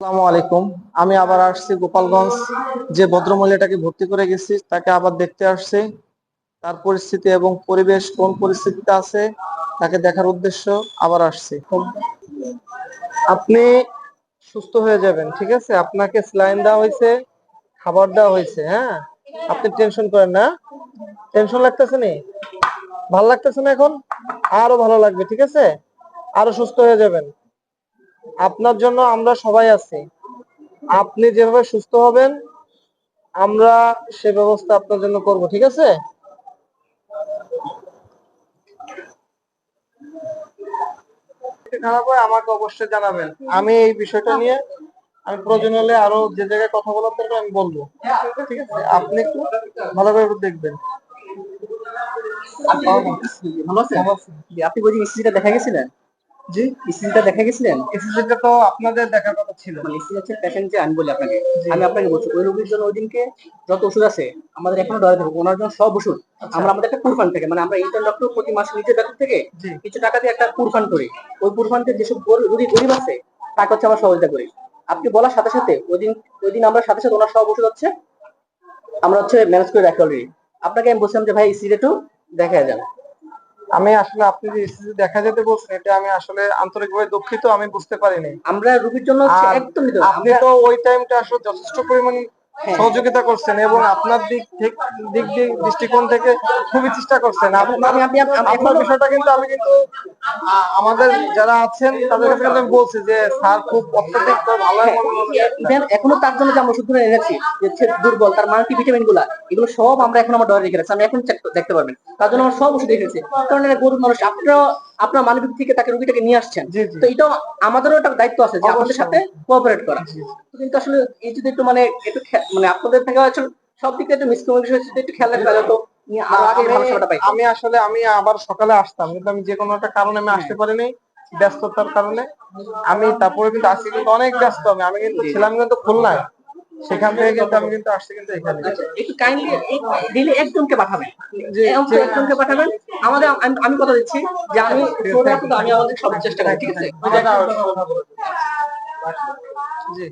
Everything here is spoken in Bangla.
আসসালামু আলাইকুম। আমি আবার আসছি গোপালগঞ্জ। যে ভদ্রমহিলাটাকে ভর্তি করে গেছি তাকে আবার দেখতে আসছি। তার পরিস্থিতি এবং পরিবেশ কোন পরিস্থিতিতে আছে তাকে দেখার উদ্দেশ্য আবার আসছি। আপনি সুস্থ হয়ে যাবেন, ঠিক আছে? আপনাকে স্যালাইন দেওয়া হয়েছে, খাবার দেওয়া হয়েছে। হ্যাঁ, আপনি টেনশন করেন না। টেনশন লাগতেছে নি? ভালো লাগতেছে না এখন? আরো ভালো লাগবে, ঠিক আছে? আরো সুস্থ হয়ে যাবেন। আপনার জন্য আমরা সবাই আছি। আপনি যেভাবে সুস্থ হবেন আমরা সে ব্যবস্থা আপনার জন্য করব, ঠিক আছে? যদি খারাপ হয় আমাকে অবশ্যই জানাবেন। আমি এই বিষয়টা নিয়ে আমি প্রয়োজন হলে আরো যে জায়গায় কথা বলার দরকার আমি বলবো, ঠিক আছে? আপনি একটু ভালোভাবে দেখবেন। আপনি ভালো আছেন? ভালো আছেন? জি, আপনি ওই যে ইসিজিটা দেখা গেছিলেন? জি, ইসিজিটা দেখা গেছিলেন? এসএসসিটা তো আপনাদের দেখার কথা ছিল। মানে ইসিজি হচ্ছে পেশেন্ট যে আমি বলি আপনাকে। জি, আমি আপনাকে বলছি ওই রোগীর জন্য ওইদিনকে যত ওষুধ আছে আমাদের এখনো দেওয়া থাকবে। ওনার জন্য সব ওষুধ আচ্ছা। আমরা আমাদের একটা পুর ফান্ড থেকে মানে আমরা ইন্টার্ন ডক্টর প্রতি মাসে নিজের বেতন থেকে জি, কিছু টাকা দিয়ে একটা পুর ফান্ড করি। ওই পুর ফান্ডে যেসব রোগী গরিব আছে তাকে হচ্ছে আমরা সহযোগিতা করি। আপনি বলার সাথে সাথে ওইদিন আমরা সাথে সাথে ওনার সব ওষুধ হচ্ছে আমরা হচ্ছে ম্যানেজ করে রাখি অলরেডি। আপনাকে আমি বলছিলাম যে ভাই ইসিজি একটু দেখা যান। আমি আসলে আপনি যে এসএসসি দেখা যেতে বলছেন এটা আমি আসলে আন্তরিকভাবে দুঃখিত, আমি বুঝতে পারিনি। আমরা রোগীর জন্য হচ্ছে আর একদম নিতে আপনি আমরা তো ওই টাইমটা আসলে যথেষ্ট পরিমাণ হ্যাঁ সহযোগিতা করছেন এবং আপনার দিক দৃষ্টিকোণ থেকে খুবই চেষ্টা করছেন। আপনার আমি আমি আমি আপনার এখনো বিষয়টা কিন্তু আমি কিন্তু আমাদের যারা আছেন তাদের কাছে কিন্তু আমি বলছি যে স্যার খুব অত্যধিক ভালো হ্যাঁ ইভেন এখনো তার জন্য যে আমরা ওষুধ ধরে এনেছি যে হচ্ছে দুর্বল তার মাল্টিভিটামিন গুলা এগুলো সব আমরা এখন আমার ডরে রেখে রাখছি আমি এখন দেখতে পারবেন তার জন্য আমার সব ওষুধ রেখেছি কারণ এটা গরিব মানুষ আপনারা আপনার মানবিক থেকে তাকে রোগীটাকে নিয়ে আসছেন জি জি তো এটাও আমাদেরও একটা দায়িত্ব আছে যে আপনাদের অবশ্যই সাথে কোঅপারেট করা জি কিন্তু আসলে এই যদি একটু মানে একটু মানে আপনাদের থেকে আসলে সব দিকে একটু মিসকমিউনিকেশন একটু খেয়াল রাখা যেত না আরো আগে আমি ভালো সেবাটা পাইতো আমি আসলে আমি আবার সকালে আসতাম কিন্তু আমি যে কোনো একটা কারণে আমি আসতে হ্যাঁ পারিনি, ব্যস্ততার কারণে। আমি তারপরে কিন্তু আজকে কিন্তু অনেক ব্যস্ত। আমি কিন্তু জি ছিলাম কিন্তু খুলনায়, সেখান থেকে কিন্তু আমি কিন্তু আসছি কিন্তু এখানে। আচ্ছা একটু কাইন্ডলি ডেইলি একজনকে পাঠাবেন জি ঠিক একজনকে পাঠাবেন আমাদের আমি কথা দিচ্ছি যে আমি ফোনে আছে, আপনাদের আমি আমাদের সব চেষ্টা করি ঠিক আছে কথা হবে, কথা বলবো। জি।